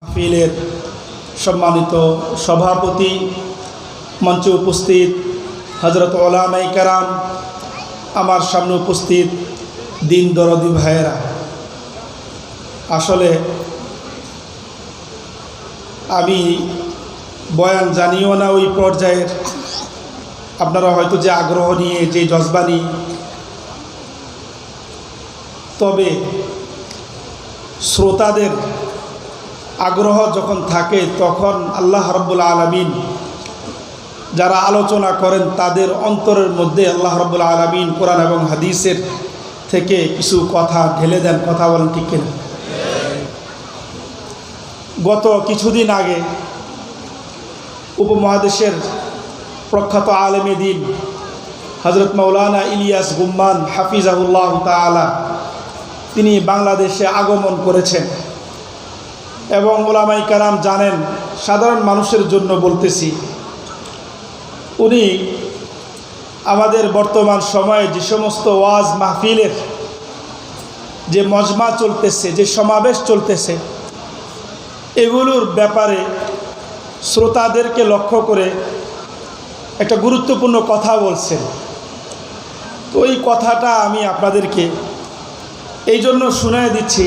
মাহফিলের সম্মানিত সভাপতি, মঞ্চে উপস্থিত হযরত উলামায়ে কেরাম, আমার সামনে উপস্থিত দিন দরদি ভাইয়েরা, আসলে আমি বয়ান জানিও না ওই পর্যায়ের। আপনারা হয়তো যে আগ্রহ নিয়ে, যে জজবা নিয়ে, তবে শ্রোতাদের আগ্রহ যখন থাকে তখন আল্লাহ রাব্বুল আলামিন যারা আলোচনা করেন তাদের অন্তরের মধ্যে আল্লাহ রাব্বুল আলামিন কোরআন এবং হাদিসের থেকে কিছু কথা ঢেলে দেন। কথা বলেন ঠিক কিনা? গত কিছুদিন আগে উপমহাদেশের প্রখ্যাত আলেমে দ্বীন হযরত মাওলানা ইলিয়াস গুম্মান হাফিজাহুল্লাহ তাআলা তিনি বাংলাদেশে আগমন করেছেন। এবং উলামায়ে কেরাম জানেন, সাধারণ মানুষের জন্য বলতেছি, উনি আমাদের বর্তমান সময়ে যে সমস্ত ওয়াজ মাহফিলের যে মজমা চলতেছে, যে সমাবেশ চলতেছে, এগুলোর ব্যাপারে শ্রোতাদেরকে লক্ষ্য করে একটা গুরুত্বপূর্ণ কথা বলছেন। তো ওই কথাটা আমি আপনাদেরকে এই জন্য শুনিয়ে দিচ্ছি,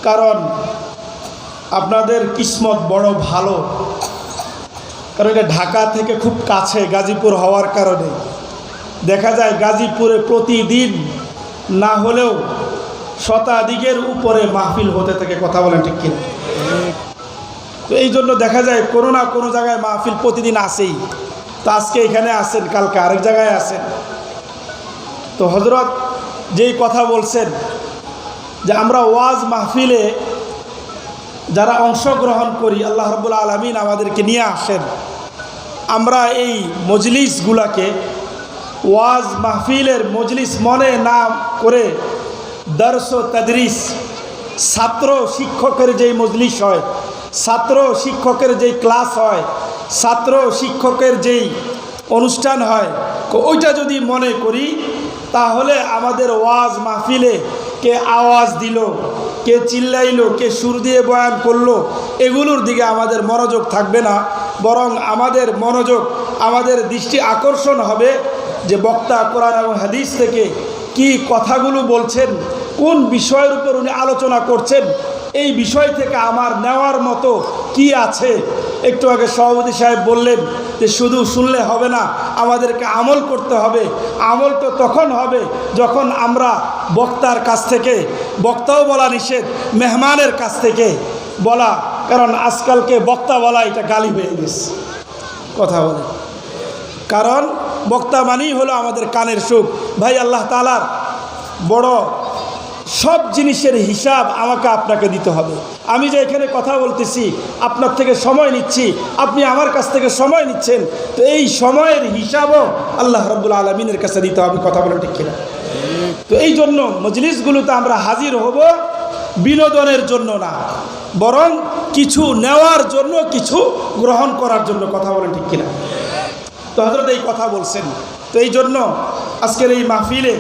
কারণ আপনাদের কিসমত বড় ভালো। কারণ এটা ঢাকা থেকে খুব কাছে, গাজীপুর হওয়ার কারণে দেখা যায় গাজীপুরে প্রতিদিন না হলেও শতাধিকের উপরে মাহফিল হতে থাকে। কথা বলেন ঠিক কিনা? তো এই জন্য দেখা যায় কোনো না কোনো জায়গায় মাহফিল প্রতিদিন আসেই। তো আজকে এখানে আসেন, কালকে আরেক জায়গায় আসেন। তো হযরত যেই কথা বলছেন যে আমরা ওয়াজ মাহফিলে যারা অংশগ্রহণ করি, আল্লাহ রাব্বুল আলামিন আমাদেরকে নিয়ে আসেন, আমরা এই মজলিসগুলাকে ওয়াজ মাহফিলের মজলিস মনে না করে দর্স ও তাদরিস, ছাত্র শিক্ষকের যেই মজলিস হয়, ছাত্র শিক্ষকের যেই ক্লাস হয়, ছাত্র শিক্ষকের যেই অনুষ্ঠান হয়, ওইটা যদি মনে করি তাহলে আমাদের ওয়াজ মাহফিলে কে আওয়াজ দিল, কে চিল্লাইলো, কে সুর দিয়ে বয়ান করলো, এগুলোর দিকে আমাদের মনোযোগ থাকবে না। বরং আমাদের মনোযোগ, আমাদের দৃষ্টি আকর্ষণ হবে যে বক্তা কোরআন এবং হাদিস থেকে কি কথাগুলো বলছেন, কোন বিষয়ের উপর উনি আলোচনা করছেন, এই বিষয় থেকে আমার নেওয়ার মতো কি আছে। একটু আগে সভাপতি সাহেব বললেন যে শুধু শুনলে হবে না, আমাদেরকে আমল করতে হবে। আমল তো তখন হবে যখন আমরা বক্তার কাছ থেকে, বক্তাও বলা নিষেধ, মেহমানের কাছ থেকে বলা, কারণ আজকালকে বক্তা বলা এটা গালি হয়ে গেছে। কথা বলে, কারণ বক্তা মানেই হলো আমাদের কানের সুখ। ভাই, আল্লাহ তাআলার বড় সব জিনিসের হিসাব আমাকে আপনাকে দিতে হবে। আমি যে এখানে কথা বলতেছি, আপনার থেকে সময় নিচ্ছি, আপনি আমার কাছ থেকে সময় নিচ্ছেন, তো এই সময়ের হিসাবও আল্লাহ রাব্বুল আলামিনের কাছে দিতে হবে। কথা বলে ঠিক কিনা? তো এই জন্য মজলিসগুলোতে আমরা হাজির হব বিনোদনের জন্য না, বরং কিছু নেওয়ার জন্য, কিছু গ্রহণ করার জন্য। কথা বলে ঠিক কিনা? তো হযরত এই কথা বলছেন। তো এই জন্য আজকের এই মাহফিলে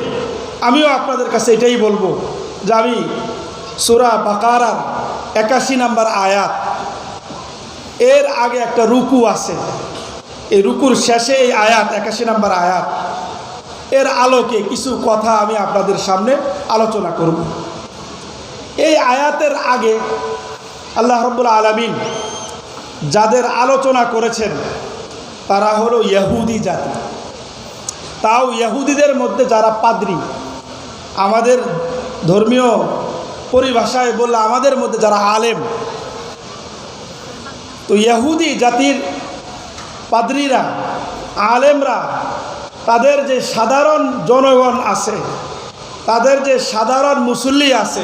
আমিও আপনাদের কাছে এটাই বলবো যে আমি সূরা বাকারার ৮১ নম্বর আয়াত, এর আগে একটা রুকু আছে, এই রুকুর শেষে এই আয়াত ৮১ নম্বর আয়াত, এর আলোকে কিছু কথা আমি আপনাদের সামনে আলোচনা করব। এই আয়াতের আগে আল্লাহ রাব্বুল আলামিন যাদের আলোচনা করেছেন তারা হলো ইহুদি জাতি। তাও ইহুদিদের মধ্যে যারা পাদ্রী, আমাদের ধর্মীয় পরিভাষায় বললে আমাদের মধ্যে যারা আলেম, তো ইহুদি জাতির পাদ্রীরা, আলেমরা, তাদের যে সাধারণ জনগণ আছে, তাদের যে সাধারণ মুসল্লি আছে,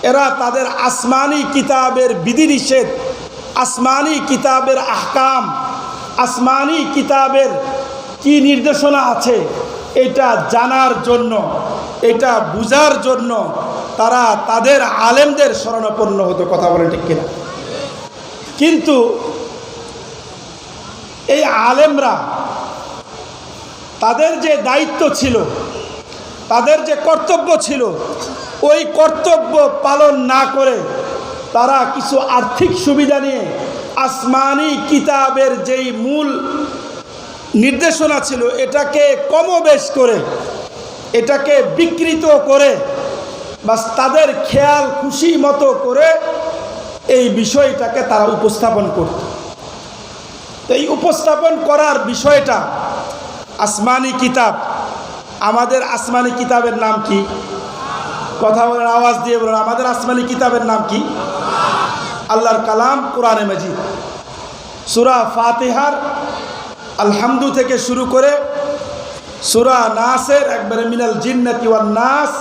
এরা তাদের আসমানি কিতাবের বিধিনিষেধ, আসমানি কিতাবের আহকাম, আসমানি কিতাবের কি নির্দেশনা আছে এটা জানার জন্য, এটা বুঝার জন্য তারা তাদের আলেমদের শরণাপন্ন হতো। কথা বলেন ঠিক কিনা? কিন্তু এই আলেমরা তাদের যে দায়িত্ব ছিল, তাদের যে কর্তব্য ছিল, ওই কর্তব্য পালন না করে তারা কিছু আর্থিক সুবিধা নিয়ে আসমানি কিতাবের যেই মূল নির্দেশনা ছিল এটাকে কমবেশ করে, এটাকে বিকৃত করে, বাস তাদের খেয়াল খুশি মতো করে এই বিষয়টাকে তারা উপস্থাপন করত। তো এই উপস্থাপন করার বিষয়টা আসমানি কিতাব, আমাদের আসমানি কিতাবের নাম কি? কথা বলেন, আওয়াজ দিয়ে বলেন, আমাদের আসমানি কিতাবের নাম কি? আল্লাহর কালাম কোরআনে মাজিদ। সূরা ফাতিহার আলহামদু থেকে শুরু করে সূরা নাসের একবারে মিনাল জিন্নাতি ওয়ান নাস,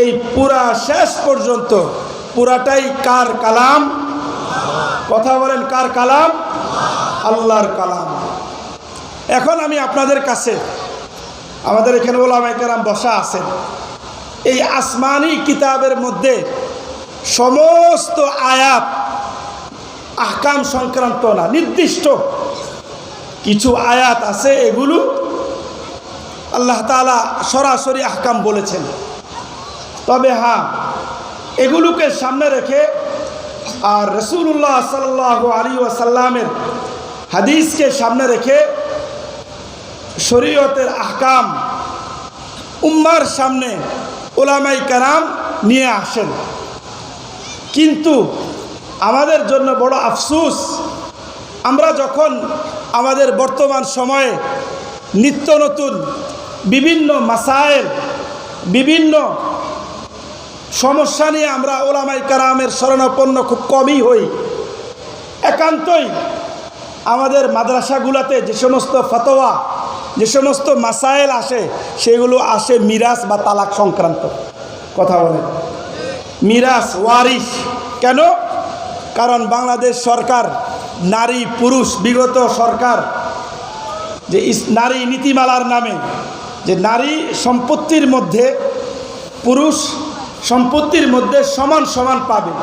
এই পুরা শেষ পর্যন্ত পুরাটাই কার কালাম? কথা বলেন, কার কালাম? আল্লাহর কালাম। এখন আমি আপনাদের কাছে, আমাদের এখানে ওলামায়ে কেরাম বসা আছেন, এই আসমানি কিতাবের মধ্যে সমস্ত আয়াত আহকাম সংক্রান্ত না, নির্দিষ্ট কিছু আয়াত আছে, এগুলো আল্লাহ তাআলা সরাসরি আহকাম বলেছেন। তবে হ্যাঁ, এগুলোকে সামনে রেখে আর রাসূলুল্লাহ সাল্লাল্লাহু আলাইহি ওয়াসাল্লামের হাদিসকে সামনে রেখে শরীয়তের আহকাম উম্মার সামনে উলামায়ে কেরাম নিয়ে আসেন। কিন্তু আমাদের জন্য বড় আফসোস, আমরা যখন আমাদের বর্তমান সময়ে নিত্য নতুন বিভিন্ন মাসায়েল, বিভিন্ন সমস্যা নিয়ে আমরা উলামায়ে কেরামের শরণাপন্ন খুব কমই হই। একান্তই আমাদের মাদ্রাসাগুলোতে যে সমস্ত ফতোয়া, যে সমস্ত মাসায়েল আসে, সেগুলো আসে মিরাস বা তালাক সংক্রান্ত। কথা বলেন, মিরাস, ওয়ারিস। কেন? কারণ বাংলাদেশ সরকার নারী পুরুষ, বিগত সরকার যে নারী নীতিমালার নামে যে নারী সম্পত্তির মধ্যে, পুরুষ সম্পত্তির মধ্যে সমান সমান পাবে,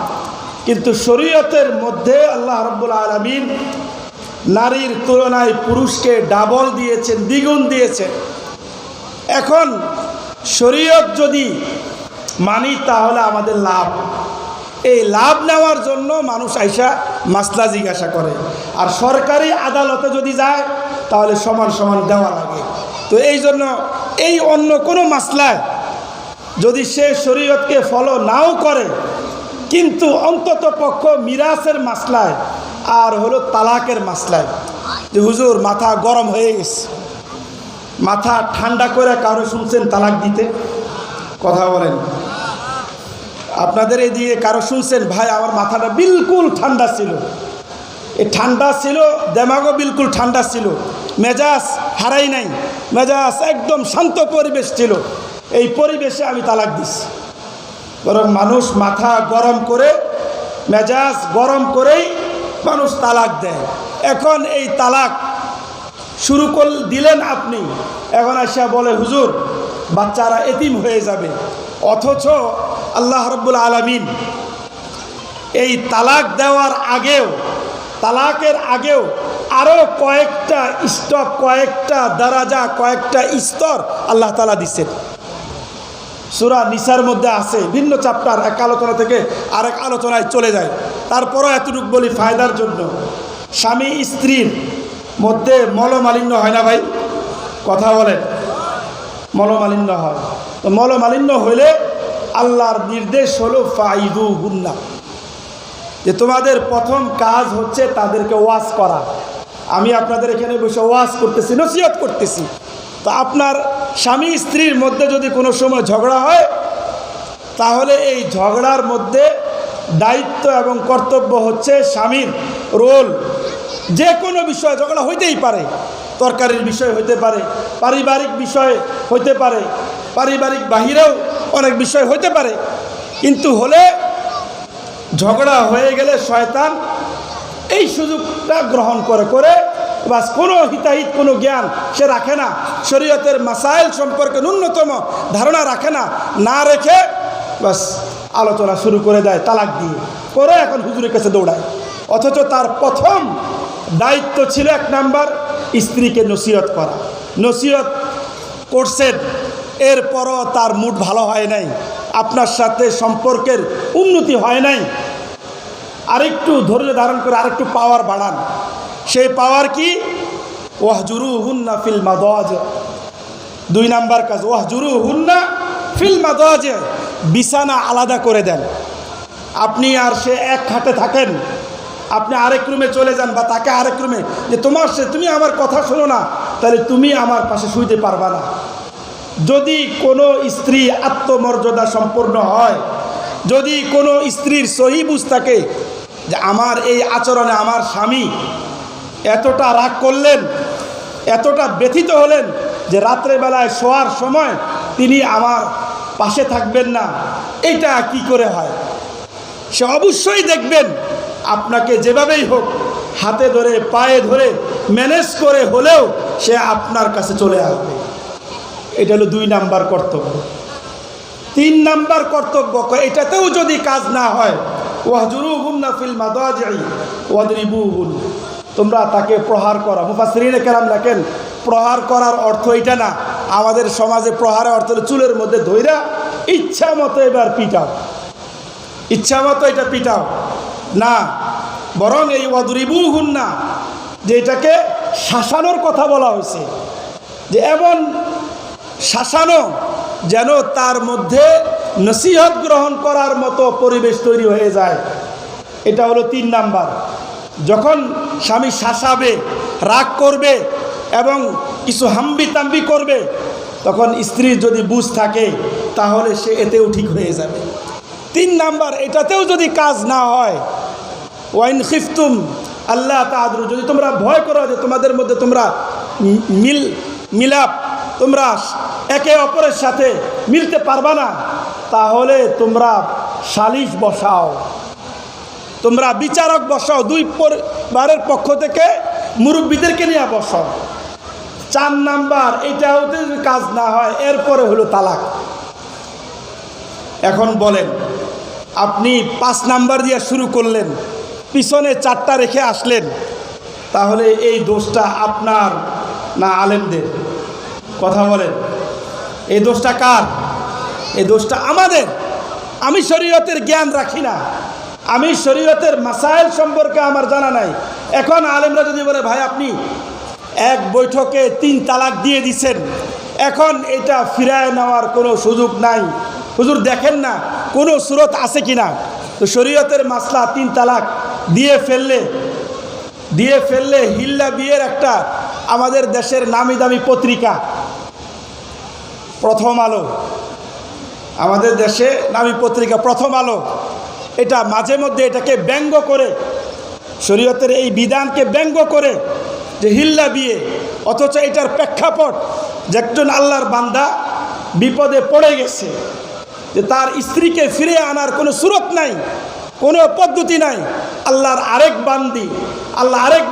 কিন্তু শরীয়তের মধ্যে আল্লাহ রাব্বুল আলামিন নারীর তুলনায় পুরুষকে ডাবল দিয়েছেন, দ্বিগুণ দিয়েছেন। এখন শরীয়ত যদি মানি তাহলে আমাদের লাভ। এই লাভ নেওয়ার জন্য মানুষ আইসা মাসলা জিজ্ঞাসা করে, আর সরকারি আদালতে যদি যায় তাহলে সমান সমান দেওয়া লাগে। তো এই জন্য এই অন্য কোনো মাসলায় যদি সে শরীয়তকে ফলো নাও করে, কিন্তু অন্তত পক্ষ মিরাসের মাসলায় আর হলো তালাকের মাসলায়, যে হুজুর মাথা গরম হয়ে গেছে, মাথা ঠান্ডা করে কারো শুনছেন তালাক দিতে? কথা বলেন, আপনাদের এদিকে কারো শুনছেন ভাই আমার মাথাটা বিলকুল ঠান্ডা ছিল, এই ঠান্ডা ছিল, দেমাগও বিলকুল ঠান্ডা ছিল, মেজাজ হারাই নাই, মেজাজ একদম শান্ত পরিবেশ ছিল, এই পরিবেশে আমি তালাক দিচ্ছি? বরং মানুষ মাথা গরম করে, মেজাজ গরম করেই মানুষ তালাক দেয়। এখন এই তালাক শুরু দিলেন আপনি, এখন আসা বলে হুজুর বাচ্চারা এতিম হয়ে যাবে। অথচ আল্লাহ রাব্বুল আলামিন এই তালাক দেওয়ার আগেও, তালাকের আগেও আরও কয়েকটা স্টপ, কয়েকটা দারাজা, কয়েকটা স্তর আল্লাহ তাআলা দিচ্ছেন। সূরা নিসার মধ্যে আছে, ভিন্ন চ্যাপ্টার, এক আলোচনা থেকে আরেক আলোচনায় চলে যায়। তারপরও এতটুকু বলি ফায়দার জন্য, স্বামী স্ত্রীর মধ্যে মলমালিন্য হয় না ভাই? কথা বলেন, মলমালিন্য হয়। তো মলমালিন্য হইলে আল্লাহর নির্দেশ হলো ফাইদুহুন্না, যে তোমাদের প্রথম কাজ হচ্ছে তাদেরকে ওয়াজ করা। আমি আপনাদের এখানে বসে ওয়াজ করতেছি, নসিহত করতেছি। তো আপনার স্বামী স্ত্রীর মধ্যে যদি কোনো সময় ঝগড়া হয়, তাহলে এই ঝগড়ার মধ্যে দায়িত্ব এবং কর্তব্য হচ্ছে স্বামীর রোল। যে কোনো বিষয়ে ঝগড়া হইতেই পারে, তরকারির বিষয় হইতে পারে, পারিবারিক বিষয় হইতে পারে, পারিবারিক বাহিরেও অনেক বিষয় হইতে পারে, কিন্তু হলে ঝগড়া হয়ে গেলে শয়তান এই সুযোগটা গ্রহণ করে বাস কোনো হিতাহিত কোনো জ্ঞান সে রাখে না, শরীয়তের মাসাইল সম্পর্কে ন্যূনতম ধারণা রাখে না, না রেখে বাস আলোচনা শুরু করে দেয় তালাক দিয়ে, করে এখন হুজুরের কাছে দৌড়ায়। অথচ তার প্রথম দায়িত্ব ছিল 1 নাম্বার স্ত্রীকে নসিহত করা। নসিহত করছেন, এরপরও তার মুড ভালো হয় নাই, আপনার সাথে সম্পর্কের উন্নতি হয় নাই, আরেকটু ধৈর্য ধারণ করে আরেকটু পাওয়ার বাড়ান। সেই পাওয়ার কি? ওয়াহজুরুহুন্না ফিল মাদাজি। 2 নাম্বার কাজ, ওয়াহজুরুহুন্না ফিল মাদাজি, বিছানা আলাদা করে দেন। আপনি আর সে এক খাটে থাকেন, আপনি আরেক রুমে চলে যান বা তাকে আরেক রুমে, যে তুমি আমার কথা শোনো না, তাহলে তুমি আমার পাশে শুইতে পারবা না। যদি কোনো স্ত্রী আত্মমর্যাদা সম্পন্ন হয়, যদি কোনো স্ত্রীর সহি বুঝ থাকে যে আমার এই আচরণে আমার স্বামী এতটা রাগ করলেন, এতটা ব্যথিত হলেন যে রাত্রেবেলায় শোয়ার সময় তিনি আমার পাশে থাকবেন না, এটা কি করে হয়? সে অবশ্যই দেখবেন আপনাকে যেভাবেই হোক হাতে ধরে পায়ে ধরে ম্যানেজ করে হলেও সে আপনার কাছে চলে আসবে। এটা হলো 2 নাম্বার কর্তব্য। 3 নাম্বার কর্তব্য, এটাতেও যদি কাজ না হয়, ওয়াহজুরুহুন্না ফিল মাদাজি ওয়াদরিবুহুন, তোমরা তাকে প্রহার করো। মুফাসসিরিনে কেরাম লেখেন, প্রহার করার অর্থ এটা না। আমাদের সমাজে প্রহারের অর্থ হলো চুলের মধ্যে ধইরা ইচ্ছা মতো এবার পিটাও, ইচ্ছা মতো এটা পিটাও না, বরং এই ওয়াদরিবুহুন্না, যে এটাকে শাসানোর কথা বলা হয়েছে, যে এমন শাসানো যেন তার মধ্যে নসিহত গ্রহণ করার মতো পরিবেশ তৈরি হয়ে যায়। এটা হলো 3 নাম্বার। যখন স্বামী শাসাবে, রাগ করবে এবং কিছু হাম্বি তাম্বি করবে, তখন স্ত্রীর যদি বুঝ থাকে তাহলে সে এতেও ঠিক হয়ে যাবে। 3 নাম্বার, এটাতেও যদি কাজ না হয়, ওয়াইন খিফতুম আল্লাহ তাআদুলু, যদি তোমরা ভয় করো যে তোমাদের মধ্যে তোমরা মিলাপ, তোমরা একে অপরের সাথে মিলতে পারবা না, তাহলে তোমরা সালিশ বসাও, তোমরা বিচারক বসাও, 2 পরিবারের পক্ষ থেকে মুরব্বীদেরকে নিয়ে বসাও। 4 নাম্বার, এটা হতে যদি কাজ না হয়, এরপরে হলো তালাক। এখন বলেন, আপনি 5 নাম্বার দিয়ে শুরু করলেন, পিছনে 4টা রেখে আসলেন, তাহলে এই দোষটা আপনার না আলেমদের? কথা বলেন, এই দোষটা কার? এই দোষটা আমাদের। আমি শরীয়তের জ্ঞান রাখি না, আমি শরীয়তের মাসাইল সম্পর্কে আমার জানা নাই। এখন আলেমরা যদি বলে ভাই আপনি এক বৈঠকে 3 তালাক দিয়ে দিছেন, এখন এটা ফিরায় নেওয়ার কোনো সুযোগ নাই, হুজুর দেখেন না কোনো সুরত আছে কিনা। তো শরীয়তের মাসলা 3 তালাক দিয়ে ফেললে হিল্লা বিয়ের একটা আমাদের দেশের নামি দামি পত্রিকা প্রথম আলো, আমাদের দেশে নামি পত্রিকা প্রথম আলো, এটা মাঝে মধ্যে এটাকে ব্যঙ্গ করে, শরীয়তের এই বিধানকে ব্যঙ্গ করে যে হিল্লা বিয়ে, অথচ এটার প্রেক্ষাপট যে একজন আল্লাহর বান্দা বিপদে পড়ে গেছে, যে তার স্ত্রীকে ফিরে আনার কোনো সুরত নাই, কোনো পদ্ধতি নাই। আল্লাহর আরেক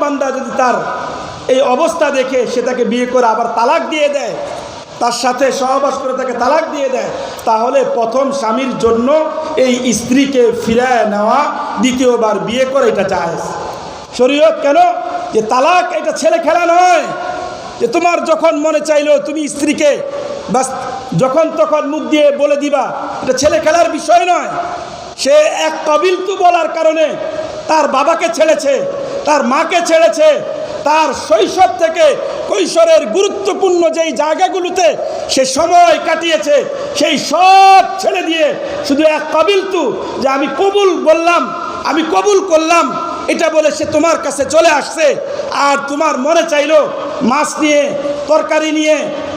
বান্দা যদি তার এই অবস্থা দেখে সে তাকে বিয়ে করে আবার তালাক দিয়ে দেয়, তার সাথে সহবাস করে তাকে তালাক দিয়ে দেয়, তাহলে প্রথম স্বামীর জন্য এই স্ত্রীকে ফিরায় নেওয়া, দ্বিতীয়বার বিয়ে করে এটা জায়েজ। শরীয়ত কেন? যে তালাক এটা ছেলে খেলা নয়, যে তোমার যখন মনে চাইলো তুমি স্ত্রীকে বাস যখন তখন মুখ দিয়ে বলে দিবা, এটা ছেলে খেলার বিষয় নয়। সে এক কবিলতু বলার কারণে তার বাবাকে ছেড়েছে, তার মাকে ছেড়েছে, তার শৈশব থেকে কৈশোরের গুরুত্বপূর্ণ যেই জায়গাগুলোতে সে সময় কাটিয়েছে সেই সব ছেড়ে দিয়ে শুধু এক কবিলতু, যে আমি কবুল করলাম এটা বলে সে তোমার কাছে চলে আসছে। আর তোমার মনে চাইলো মাছ নিয়ে, তরকারি নিয়ে,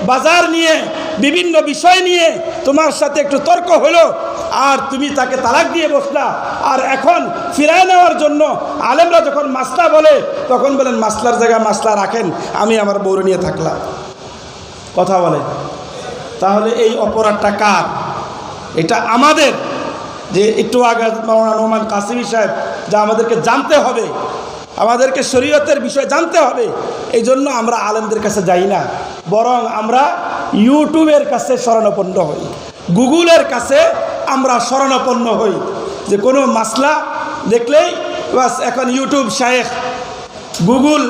বাজার নিয়ে, বিভিন্ন বিষয় নিয়ে তোমার সাথে একটু তর্ক হলো, আর তুমি তাকে তালাক দিয়ে বসলা। আর এখন ফিরায় নেওয়ার জন্য আলেমরা যখন মাসলা বলে, তখন বলেন মাসলার জায়গায় মাসলা রাখেন, আমি আমার বউরে নিয়ে থাকলাম। কথা বলে, তাহলে এই অপরাধটা কার? এটা আমাদের। যে একটু আগে মাওলানা নোমান কাসিমি সাহেব যা আমাদেরকে জানতে হবে, আমাদেরকে শরীয়তের বিষয় জানতে হবে, এই জন্য আমরা আলেমদের কাছে যাই না, বরং আমরা ইউটিউবের কাছে শরণাপন্ন হই, গুগলের কাছে আমরা শরণাপন্ন হই। যে কোনো মাসলা দেখলেই বাস এখন ইউটিউব শায়েখ, গুগল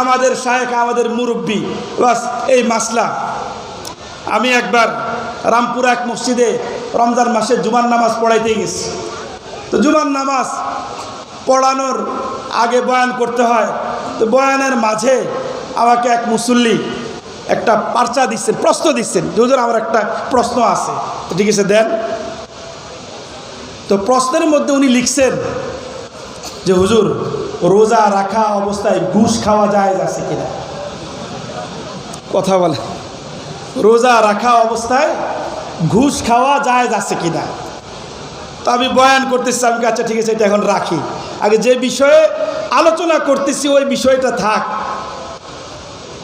আমাদের শায়েখ, আমাদের মুরব্বী, বাস এই মাসলা। আমি একবার রামপুরা এক মসজিদে রমজান মাসে জুমার নামাজ পড়াইতে গেছি। তো জুমার নামাজ পড়ানোর আগে বয়ান করতে হয়। তো বয়ানের মাঝে আমাকে এক মুসল্লি একটা পার্চা দিচ্ছেন, প্রশ্ন দিচ্ছেন যে হুজুর আমার একটা প্রশ্ন আছে। তো ঠিক আছে দেন। তো প্রশ্নের মধ্যে উনি লিখছেন যে হুজুর রোজা রাখা অবস্থায় ঘুষ খাওয়া যায় আছে কিনা? কথা বলে, রোজা রাখা অবস্থায় ঘুষ খাওয়া যায় আছে কিনা? তো আমি বয়ান করতেছি, আমি আচ্ছা ঠিক আছে এটা এখন রাখি, আগে যে বিষয়ে আলোচনা করতেছি ওই বিষয়টা থাক।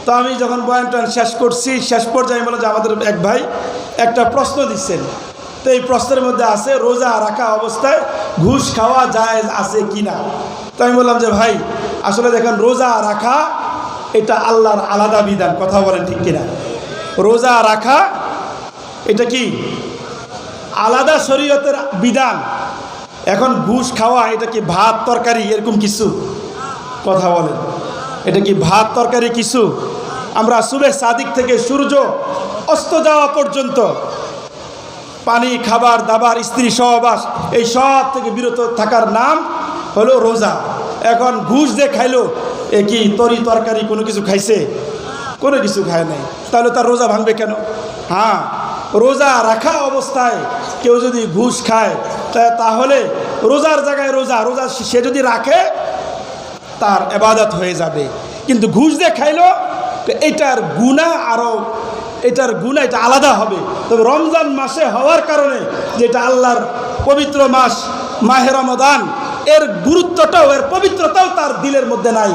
তো আমি যখন বয়ানটা শেষ করছি, শেষ পর্যায়ে বললাম যে আমাদের এক ভাই একটা প্রশ্ন দিচ্ছেন, তো এই প্রশ্নের মধ্যে আছে রোজা রাখা অবস্থায় ঘুষ খাওয়া যায় আছে কিনা। তো আমি বললাম যে ভাই আসলে দেখেন রোজা রাখা এটা আল্লাহর আলাদা বিধান, কথা বলেন ঠিক কিনা? রোজা রাখা এটা কি আলাদা শরীয়তের বিধান। এখন ঘুষ খাওয়া এটা কি ভাত তরকারি এরকম কিছু? কথা বলেন, এটা কি ভাত তরকারি কিছু? আমরা সুবে সাদিক থেকে সূর্য অস্ত যাওয়া পর্যন্ত পানি, খাবার দাবার, স্ত্রী সহবাস এই সব থেকে বিরত থাকার নাম হলো রোজা। এখন ঘুষ যে খাইলো, এ কি তরি তরকারি কোনো কিছু খাইছে? কোনো কিছু খায় নাই, তাহলে তার রোজা ভাঙবে কেন? হ্যাঁ, রোজা রাখা অবস্থায় কেউ যদি ঘুষ খায় তাহলে রোজার জায়গায় রোজা সে যদি রাখে তার ইবাদত হয়ে যাবে। কিন্তু ঘুষ দিয়ে খাইলো তো এটার গুনাহ এটা আলাদা হবে। তবে রমজান মাসে হওয়ার কারণে যেটা আল্লাহর পবিত্র মাস মাহে রমাদান, এর গুরুত্বটাও এর পবিত্রতাও তার দিলের মধ্যে নাই।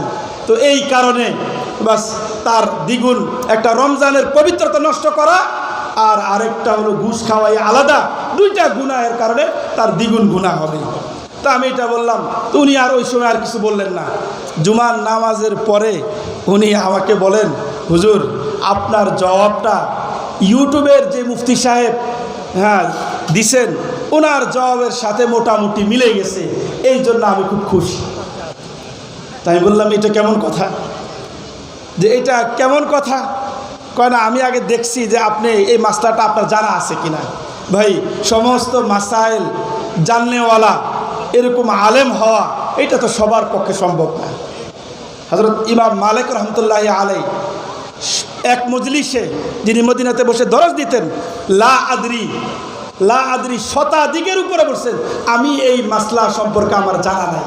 তো এই কারণে বাস তার দ্বিগুণ একটা রমজানের পবিত্রতা নষ্ট করা আর আরেকটা হলো ঘুষ খাওয়াই আলাদা, দুইটা গুনাহের কারণে তার দ্বিগুণ গুনাহ হবে। তা আমি এটা বললাম, তো উনি আর ওই সময় আর কিছু বললেন না। জুমার নামাজের পরে উনি আমাকে বলেন হুজুর আপনার জবাবটা ইউটিউবের যে মুফতি সাহেব দিছেন ওনার জবাবের সাথে মোটামুটি মিলে গেছে, এই জন্য আমি খুব খুশি। তাই বললাম এটা কেমন কথা, যে এটা কেমন কথা? কয় না আমি আগে দেখছি যে আপনি এই মাসলাটা আপনার জানা আছে কিনা। ভাই সমস্ত মাসাইল জাননেওয়ালা এরকম আলেম হওয়া এটা তো সবার পক্ষে সম্ভব না। হযরত ইমাম মালিক রহমতুল্লাহি আলাইহি এক মজলিসে যিনি মদিনাতে বসে দরজ দিতেন, লা আদরি শতাধিকের উপরে বলছেন আমি এই মাসলা সম্পর্কে আমার জানা নাই।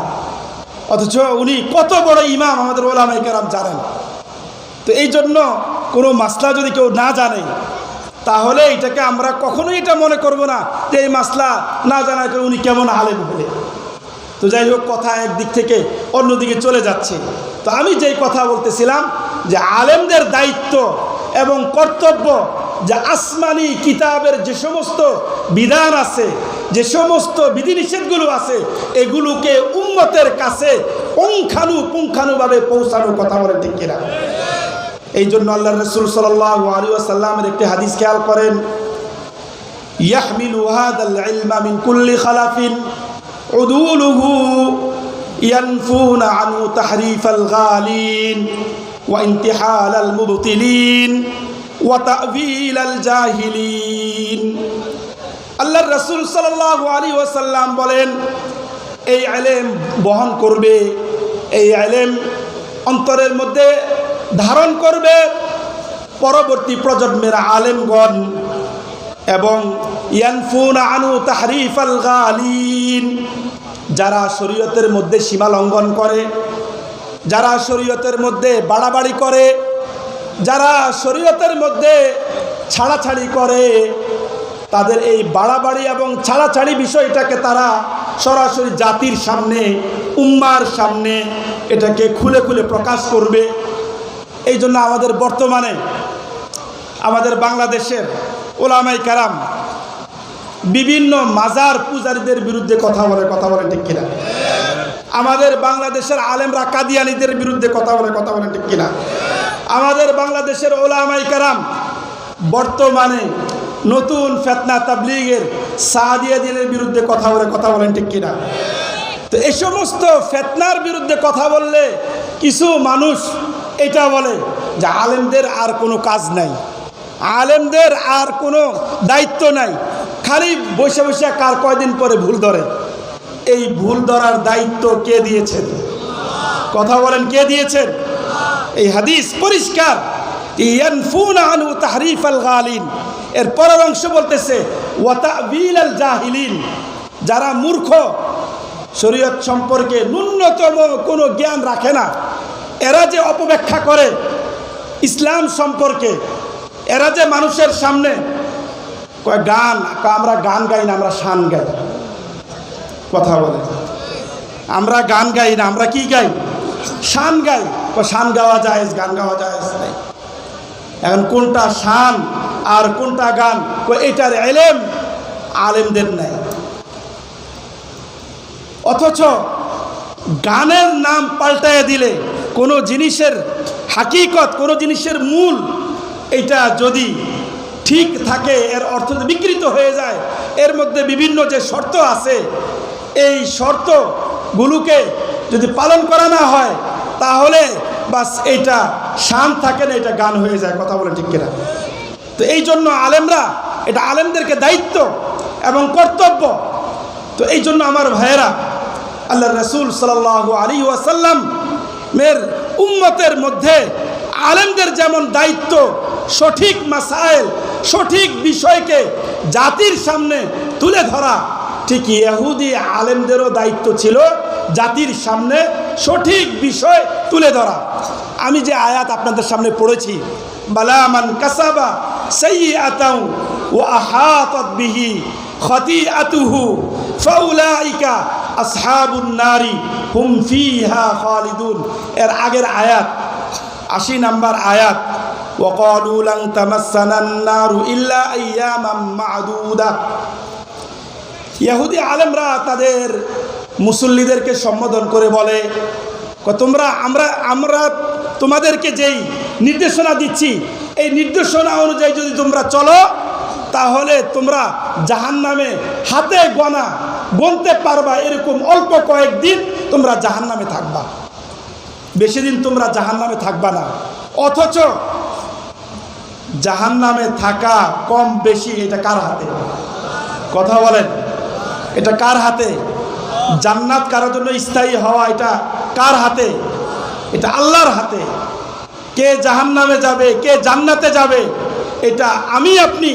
অথচ উনি কত বড় ইমাম, আমাদের ওলামায়ে কেরাম জানেন। তো এই জন্য কোনো মাসলা যদি কেউ না জানে তাহলে এটাকে আমরা কখনোই এটা মনে করব না যে এই মাসলা না জানা করে উনি কেমন আলেম হলে। তো যাই হোক, কথা একদিক থেকে অন্যদিকে চলে যাচ্ছে। তো আমি যেই কথা বলতেছিলাম যে আলেমদের দায়িত্ব এবং কর্তব্য যে আসমানি কিতাবের যে সমস্ত বিধান আছে, যে সমস্ত বিধিনিষেধগুলো আছে, এগুলোকে উম্মতের কাছে পুঙ্খানুপুঙ্খানুভাবে পৌঁছানোর কথা বলে ঠিক কিনা? এই জন্য আল্লাহ রাসূল সাল্লাল্লাহু আলাইহি ওয়াসাল্লামের একটি হাদিস খেয়াল করেন, ইয়াহমিলু হাদাল ইলমা মিন কুল্লি খালাফিন উদুলুহু ইয়ানফুনা আনহু তাহরিফাল গালিন ওয়া ইনতিহালাল মুবতিলিন ওয়া তা'ওয়িলাল জাহিলিন। আল্লাহর রাসূল সাল্লাল্লাহু আলাইহি ওয়াসাল্লাম বলেন এই ইলম বহন করবে, এই ইলম অন্তরের মধ্যে ধারণ করবে পরবর্তী প্রজন্মের আলেমগণ, এবং ইয়ানফুনা আনহু তাহরিফাল গালিন, যারা শরীয়তের মধ্যে সীমা লঙ্ঘন করে, যারা শরীয়তের মধ্যে বাড়াবাড়ি করে, যারা শরীয়তের মধ্যে ছাড়াছাড়ি করে, তাদের এই বাড়াবাড়ি এবং ছাড়াছাড়ি বিষয়টাকে তারা সরাসরি জাতির সামনে, উম্মার সামনে এটাকে খুলে খুলে প্রকাশ করবে। এই জন্য আমাদের বর্তমানে আমাদের বাংলাদেশের ওলামায়ে কেরাম বিভিন্ন মাজার পূজারীদের বিরুদ্ধে কথা বলে ঠিক কিনা? আমাদের বাংলাদেশের আলেমরা কাদিয়ানীদের বিরুদ্ধে কথা বলে ঠিক কিনা? আমাদের বাংলাদেশের ওলামায়ে কেরাম বর্তমানে নতুন ফিতনা তাবলীগের সাদিয়াদের বিরুদ্ধে কথা বলেন ঠিক কিনা? তো এই সমস্ত ফিতনার বিরুদ্ধে কথা বললে কিছু মানুষ এটা বলে যে আলেমদের আর কোনো কাজ নাই, আলেমদের আর কোনো দায়িত্ব নাই, খালি বসে বসে কার কয়দিন পরে ভুল ধরে। এই ভুল ধরার দায়িত্ব কে দিয়েছেন? কথা বলেন, কে দিয়েছেন? এই হাদিস পরিষ্কার। ইয়ানফুনা আনহু তাহরিফাল গালিন, এর পরের অংশ বলতেছে ওয়া তা'বিলাল জাহিলিন, যারা মূর্খ, শরীয়ত সম্পর্কে ন্যূনতম কোনো জ্ঞান রাখে না, এরা যে অপব্যাখ্যা করে ইসলাম সম্পর্কে, এরা যে মানুষের সামনে কয় গান, আমরা গান গাই না, আমরা শান গাই। কথা বলে, আমরা গান গাই না, আমরা কি গাই? শান গাই। শান গাওয়া যায়, গান গাওয়া যায় নাই। এখন কোনটা শান আর কোনটা গান, এটার ইলম আলেমদের নাই। অথচ গানের নাম পাল্টায় দিলে কোনো জিনিসের হাকিকত, কোনো জিনিসের মূল, এটা যদি ঠিক থাকে, এর অর্থ বিকৃত হয়ে যায়। এর মধ্যে বিভিন্ন যে শর্ত আছে, এই শর্তগুলোকে যদি পালন করা না হয়, তাহলে বাস এইটা শান থাকে না, এটা গান হয়ে যায়। কথা বলে ঠিক কিনা? তো এই জন্য আলেমরা, এটা আলেমদেরকে দায়িত্ব এবং কর্তব্য। তো এই জন্য আমার ভাইয়েরা, আল্লাহ রসুল সাল্লাল্লাহু আলাইহি ওয়াসাল্লাম এর উম্মতের মধ্যে আলেমদের যেমন দায়িত্ব সঠিক মাসাইল, সঠিক বিষয়কে জাতির সামনে তুলে ধরা, ঠিক ইহুদি আলেমদেরও দায়িত্ব ছিল জাতির সামনে সঠিক বিষয় তুলে ধরা। আমি যে আয়াত আপনাদের সামনে পড়েছি, বালা মান কাসাবা সাইয়্যাতাও ওয়া আহাতাত বিহি খাতিআতুহু ফাউলাইকা আসহাবুন নারি হুম ফিহা খালিদুন, এর আগের আয়াত 80 নম্বর আয়াত, ওয়াকালু লান তামাসসানান নারু ইল্লা আইয়ামান মা'দুদা। ইহুদি আলেমরা তাদের মুসল্লিদেরকে সম্বোধন করে বলে, তোমরা আমরা তোমাদেরকে যেই নির্দেশনা দিচ্ছি, এই নির্দেশনা অনুযায়ী যদি তোমরা চলো, তাহলে তোমরা জাহান্নামে হাতে গুনতে পারবা, এরকম অল্প কয়েকদিন তোমরা জাহান্নামে থাকবা, বেশি দিন তোমরা জাহান্নামে থাকবা না। অথচ জাহান্নামে থাকা কম বেশি এটা কার হাতে? কথা বলেন, এটা কার হাতে? জান্নাত কারোর জন্য স্থায়ী হওয়া এটা কার হাতে? এটা আল্লাহর হাতে। কে জাহান্নামে যাবে, কে জান্নাতে যাবে, এটা আমি আপনি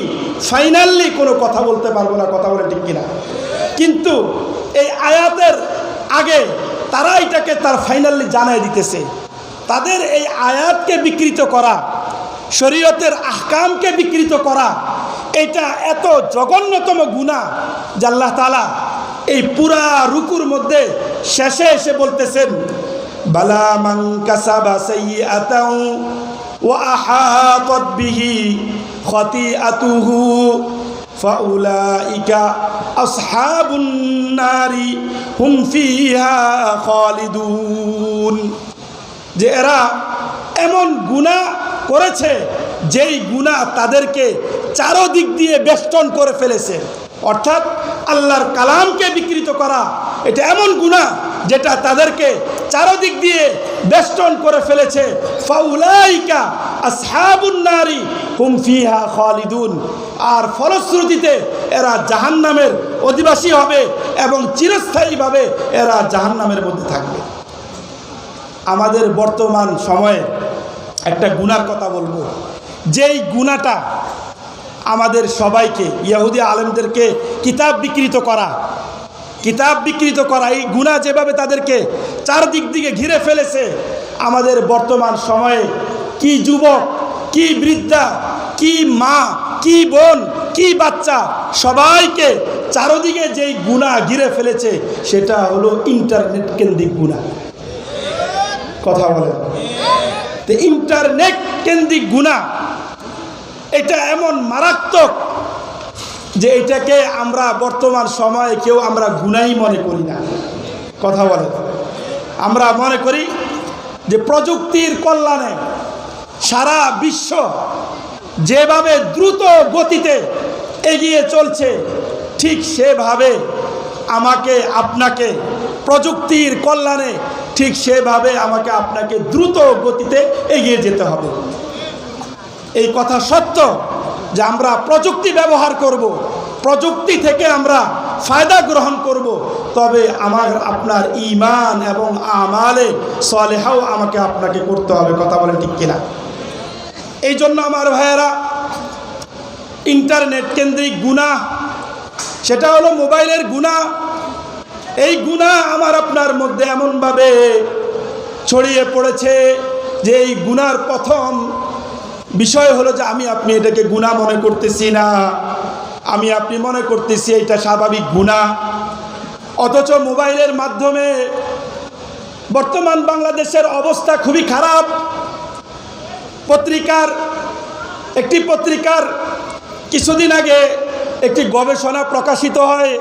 ফাইনালি কোনো কথা বলতে পারবো না। কথা বলে ঠিক কিনা? কিন্তু এই আয়াতের আগে তারা এটাকে তার ফাইনালি জানাই দিতেছে। তাদের এই আয়াতকে বিকৃত করা, শরীয়তের আহকামকে বিকৃত করা, এটা এত জঘন্যতম গুনাহ যে আল্লাহ তাআলা এই পুরা রুকুর মধ্যে শেষে এসে বলতেছেন, বালা মান কাসাবা সাইয়্যাতাও ওয়া আহাতাত বিহি খাতিআতুহু ফাউলাইকা আসহাবুন নারি হুম ফিহা খালিদুন, যে এরা এমন গুনাহ করেছে যেই গুনাহ তাদেরকে চারদিক দিয়ে বেষ্টন করে ফেলেছে। অর্থাৎ আল্লাহর কালামকে বিকৃত করা এটা এমন গুনাহ যেটা তাদেরকে চারদিক দিয়ে বেষ্টন করে ফেলেছে। ফাউলাইকা আসহাবুন নারি হুম ফিহা খালিদুন, আর ফলশ্রুতিতে এরা জাহান্নামের অধিবাসী হবে এবং চিরস্থায়ীভাবে এরা জাহান্নামের মধ্যে থাকবে। আমাদের বর্তমান সময়ে একটা গুনার কথা বলবো, যেই গুনাহটা আমাদের সবাইকে, ইহুদি আলেমদেরকে কিতাব বিকৃত করা, এই গুনাহ যেভাবে তাদেরকে চারদিক দিকে ঘিরে ফেলেছে, আমাদের বর্তমান সময়ে কি যুবক, কি বৃদ্ধা, কি মা, কি বোন, কি বাচ্চা, সবাইকে চারদিকে যেই গুনাহ ঘিরে ফেলেছে সেটা হলো ইন্টারনেট কেন্দ্রিক গুনাহ। কথা বলেন, তো ইন্টারনেট কেন্দ্রিক গুনাহ এটা এমন মারাত্মক যে এটাকে আমরা বর্তমান সময়ে কেউ আমরা গুনাহই মনে করি না। কথা বলে, আমরা মনে করি যে প্রযুক্তির কল্যাণে সারা বিশ্ব যেভাবে দ্রুত গতিতে এগিয়ে চলছে, ঠিক সেভাবে আমাকে আপনাকে প্রযুক্তির কল্যাণে ঠিক সেভাবে আমাকে আপনাকে দ্রুত গতিতে এগিয়ে যেতে হবে। এই কথা সত্য যে আমরা প্রযুক্তি ব্যবহার করব, প্রযুক্তি থেকে আমরা ফায়দা গ্রহণ করব, তবে আমার আপনার ঈমান এবং আমালে সালেহাও আমাকে আপনাকে করতে হবে। কথা বলেন ঠিক কিনা? এই জন্য আমার ভাইয়েরা, ইন্টারনেট কেন্দ্রিক গুনাহ, সেটা হলো মোবাইলের গুনাহ। এই গুনাহ আমার আপনার মধ্যে এমনভাবে ছড়িয়ে পড়েছে যে এই গুনার প্রথম বিষয় হলো যে আমি আপনি এটাকে গুনাহ মনে করতেছি না, আমি আপনি মনে করতেছি এটা স্বাভাবিক গুনাহ। অথচ মোবাইলের মাধ্যমে বর্তমান বাংলাদেশের অবস্থা খুবই খারাপ। একটি পত্রিকার কিছুদিন আগে একটি গবেষণা প্রকাশিত হয়।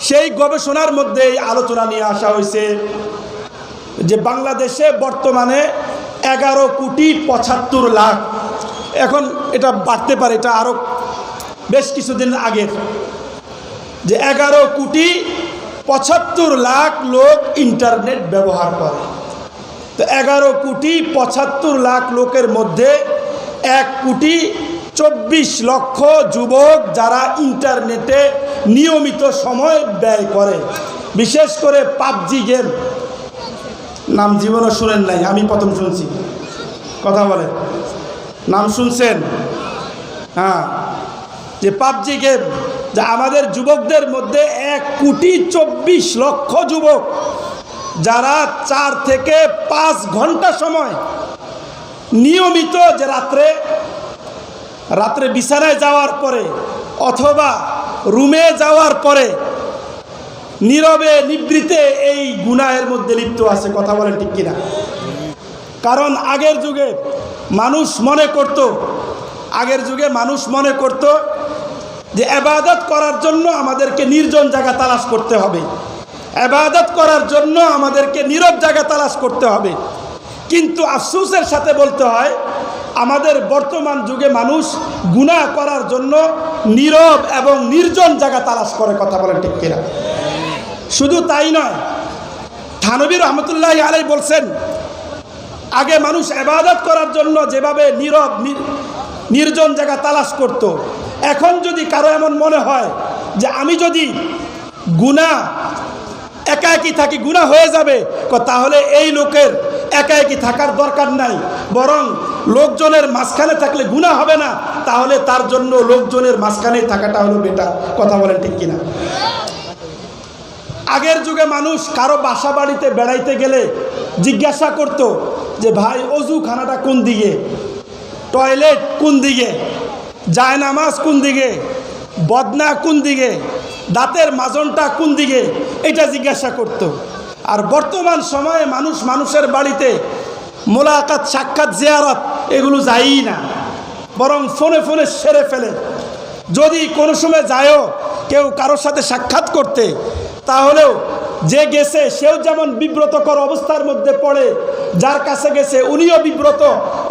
সেই গবেষণার মধ্যে এই আলোচনা নিয়ে আসা হয়েছে যে বাংলাদেশে বর্তমানে 11,75,00,000, এখন এটা বাড়তে পারে, এটা আরও বেশ কিছুদিন আগের, যে 11,75,00,000 লোক ইন্টারনেট ব্যবহার করে। তো 11,75,00,000 লোকের মধ্যে 1,24,00,000 যুবক যারা ইন্টারনেটে নিয়মিত সময় ব্যয় করে, বিশেষ করে পাবজি গেম, নাম জীবনও শুনেন নাই, আমি প্রথম শুনছি। কথা বলে, নাম শুনছেন? হ্যাঁ, যে পাবজি গেম, যা আমাদের যুবকদের মধ্যে 1,24,00,000 যুবক যারা 4 থেকে 5 ঘন্টা সময় নিয়মিত, যে রাত্রে বিছানায় যাওয়ার পরে অথবা রুমে যাওয়ার পরে নীরবে নিবৃতে এই গুনাহের মধ্যে লিপ্ত আছে। কথা বলেন ঠিক কিনা? কারণ আগের যুগে মানুষ মনে করত যে ইবাদত করার জন্য আমাদেরকে নির্জন জায়গা তালাশ করতে হবে, ইবাদত করার জন্য আমাদেরকে নীরব জায়গা তালাশ করতে হবে। কিন্তু আফসোসের সাথে বলতে হয়, আমাদের বর্তমান যুগে মানুষ গুনাহ করার জন্য নীরব এবং নির্জন জায়গা তালাশ করে। কথা বলেন ঠিক কিনা? শুধু তাই নয়, থানবী রহমতুল্লাহি আলাইহি বলছেন, আগে মানুষ ইবাদত করার জন্য যেভাবে নীরব নির্জন জায়গা তালাশ করত, এখন যদি কারো এমন মনে হয় যে আমি যদি গুনাহ একাকী থাকি গুনাহ হয়ে যাবে, তাহলে এই লোকের একাকী থাকার দরকার নাই, বরং লোকজনের মাঝখানে থাকলে গুনাহ হবে না, তাহলে তার জন্য লোকজনের মাঝখানে থাকাটা হলো বেটার। কথা বলেন ঠিক কিনা? আগের যুগে মানুষ কারো বাসা বাড়িতে বেড়াইতে গেলে জিজ্ঞাসা করত যে ভাই অজুখানাটা কোন দিকে, টয়লেট কোন দিকে, জায়নামাজ কোন দিকে, বদনা কোন দিকে, দাঁতের মাজনটা কোন দিকে, এটা জিজ্ঞাসা করত। আর বর্তমান সময়ে মানুষের বাড়িতে মোলাকাত, সাক্ষাৎ, জিয়ারত এগুলো যায়ই না, বরং ফোনে সেরে ফেলে। যদি কোনো সময় যায়ও কেউ কারোর সাথে সাক্ষাৎ করতে, তাহলেও যে গেছে সেও যেমন বিব্রতকর অবস্থার মধ্যে পড়ে, যার কাছে গেছে উনিও বিব্রত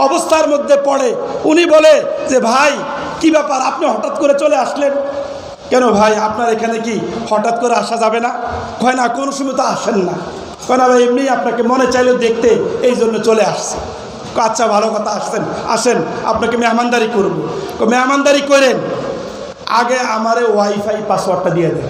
অবস্থার মধ্যে পড়ে। উনি বলে যে ভাই কি ব্যাপার, আপনি হঠাৎ করে চলে আসলেন কেন? ভাই আপনার এখানে কি হঠাৎ করে আসা যাবে না? কয় না, কোনো সময় তো আসেন না। কয় না ভাই, এমনি আপনাকে মনে চাইলেও দেখতে, এই জন্য চলে আসছে। আচ্ছা ভালো কথা, আসেন আপনাকে মেহমানদারি করব। মেহমানদারি করেন, আগে আমারে ওয়াইফাই পাসওয়ার্ডটা দিয়ে দেন।